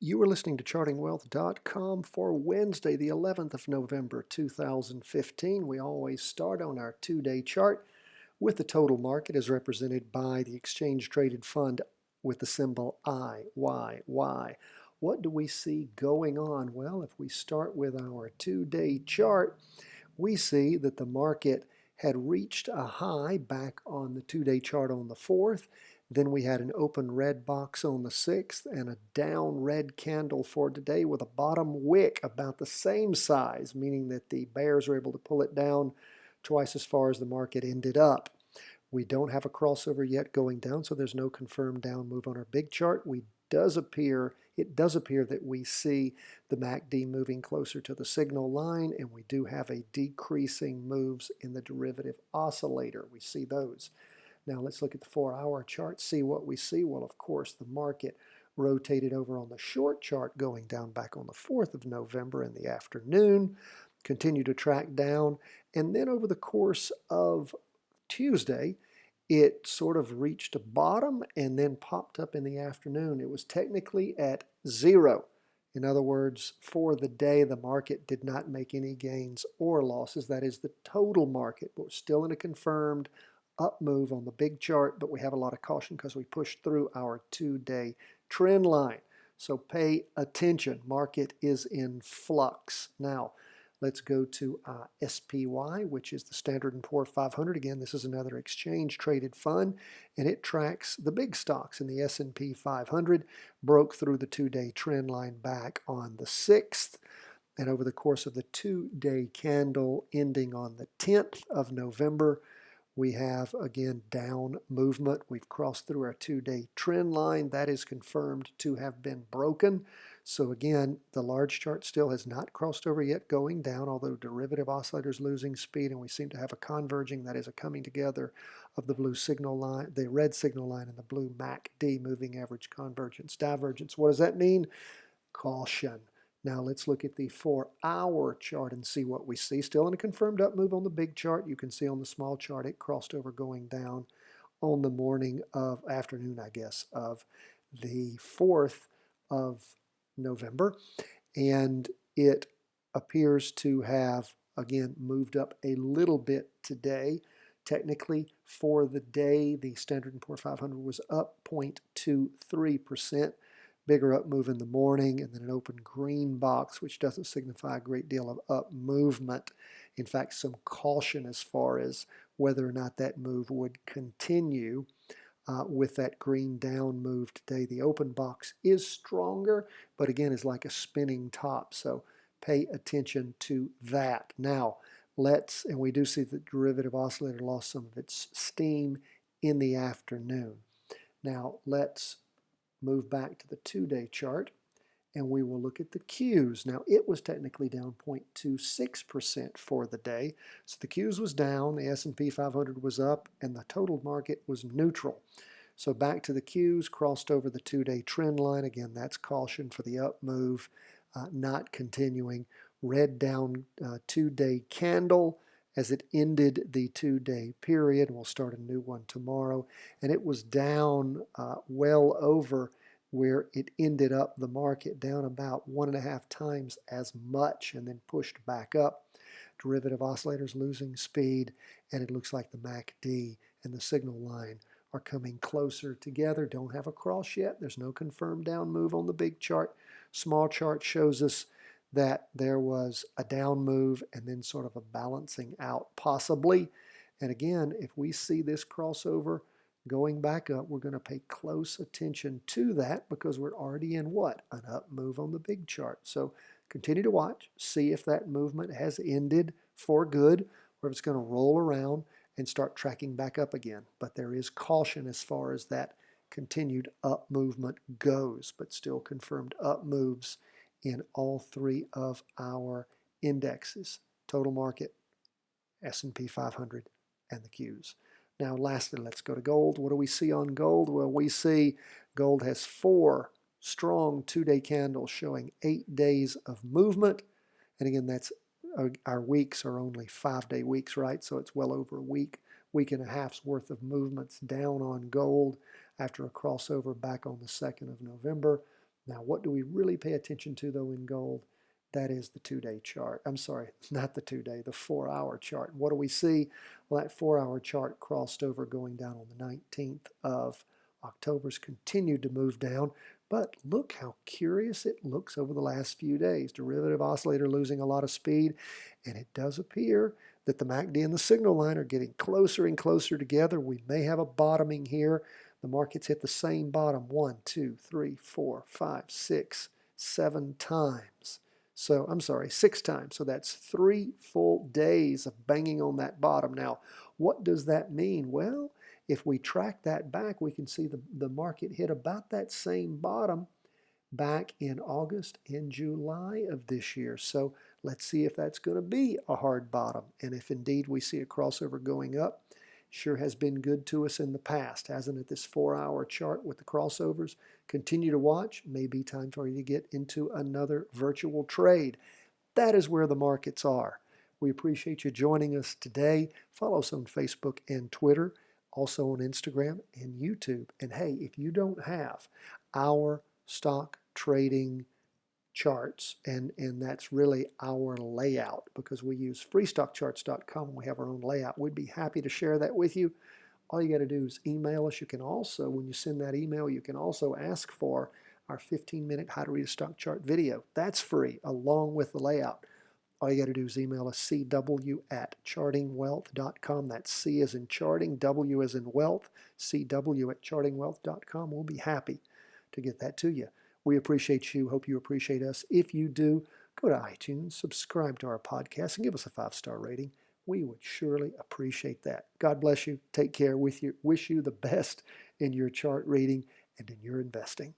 You are listening to chartingwealth.com for Wednesday, the 11th of November, 2015. We always start on our two-day chart with the total market as represented by the exchange traded fund with the symbol IYY. What do we see going on? Well, if we start with our two-day chart, we see that the market had reached a high back on the two-day chart on the 4th. Then we had an open red box on the 6th and a down red candle for today with a bottom wick about the same size, meaning that the bears were able to pull it down twice as far as the market ended up. We don't have a crossover yet going down, so there's no confirmed down move on our big chart. It does appear that we see the MACD moving closer to the signal line, and we do have a decreasing moves in the derivative oscillator. We see those. Now let's look at the 4-hour chart, see what we see. Well, of course, the market rotated over on the short chart going down back on the 4th of November in the afternoon, continued to track down, and then over the course of Tuesday, it sort of reached a bottom and then popped up in the afternoon. It was technically at zero. In other words, for the day, the market did not make any gains or losses. That is the total market, but we're still in a confirmed up move on the big chart, but we have a lot of caution because we pushed through our two-day trend line. So pay attention. Market is in flux. Now, let's go to SPY, which is the Standard & Poor's 500. Again, this is another exchange-traded fund, and it tracks the big stocks in the S&P 500, broke through the two-day trend line back on the 6th, and over the course of the two-day candle ending on the 10th of November, we have, again, down movement. We've crossed through our two-day trend line. That is confirmed to have been broken. So again, the large chart still has not crossed over yet going down, although derivative oscillators losing speed, and we seem to have a converging, that is a coming together of the blue signal line, the red signal line, and the blue MACD, moving average convergence, divergence. What does that mean? Caution. Now let's look at the 4-hour chart and see what we see. Still in a confirmed up move on the big chart. You can see on the small chart it crossed over going down on the afternoon, I guess, of the 4th of November. And it appears to have, again, moved up a little bit today. Technically, for the day, the Standard & Poor's 500 was up 0.23%. Bigger up move in the morning, and then an open green box, which doesn't signify a great deal of up movement. In fact, some caution as far as whether or not that move would continue with that green down move today. The open box is stronger, but again is like a spinning top, so pay attention to that. Now, and we do see the derivative oscillator lost some of its steam in the afternoon. Now, let's move back to the two-day chart, and we will look at the Qs. Now, it was technically down 0.26% for the day. So the Qs was down, the S&P 500 was up, and the total market was neutral. So back to the Qs, crossed over the two-day trend line. Again, that's caution for the up move, not continuing. Red down two-day candle as it ended the two-day period. We'll start a new one tomorrow. And it was down well over where it ended up the market, down about 1.5 times as much, and then pushed back up. Derivative oscillators losing speed, and it looks like the MACD and the signal line are coming closer together. Don't have a cross yet. There's no confirmed down move on the big chart. Small chart shows us that there was a down move and then sort of a balancing out possibly. And again, if we see this crossover going back up, we're going to pay close attention to that because we're already in what? An up move on the big chart. So continue to watch, see if that movement has ended for good or if it's going to roll around and start tracking back up again. But there is caution as far as that continued up movement goes, but still confirmed up moves in all three of our indexes: total market, S&P 500, and the Qs. Now, lastly, let's go to gold. What do we see on gold? Well, we see gold has 4 strong two-day candles showing 8 days of movement. And again, that's our weeks are only 5-day weeks, right? So it's well over a week and a half's worth of movements down on gold after a crossover back on the 2nd of November. Now, what do we really pay attention to, though, in gold? That is the 2-day chart. I'm sorry, not the 2-day, the 4-hour chart. What do we see? Well, that 4-hour chart crossed over going down on the 19th of October's continued to move down. But look how curious it looks over the last few days. Derivative oscillator losing a lot of speed, and it does appear that the MACD and the signal line are getting closer and closer together. We may have a bottoming here. The market's hit the same bottom 1, 2, 3, 4, 5, 6, 7 times. So, I'm sorry, 6 times. So that's 3 full days of banging on that bottom. Now, what does that mean? Well, if we track that back, we can see the market hit about that same bottom back in August and July of this year. So let's see if that's going to be a hard bottom. And if indeed we see a crossover going up, sure has been good to us in the past, hasn't it? This 4-hour chart with the crossovers. Continue to watch. Maybe time for you to get into another virtual trade. That is where the markets are. We appreciate you joining us today. Follow us on Facebook and Twitter, also on Instagram and YouTube. And hey, if you don't have our stock trading charts, and that's really our layout, because we use freestockcharts.com and we have our own layout. We'd be happy to share that with you. All you got to do is email us. You can also, when you send that email, you can also ask for our 15-minute how to read a stock chart video. That's free, along with the layout. All you got to do is email us cw@chartingwealth.com. That's C as in charting, W as in wealth, cw@chartingwealth.com. We'll be happy to get that to you. We appreciate you. Hope you appreciate us. If you do, go to iTunes, subscribe to our podcast, and give us a 5-star rating. We would surely appreciate that. God bless you. Take care. Wish you the best in your chart reading and in your investing.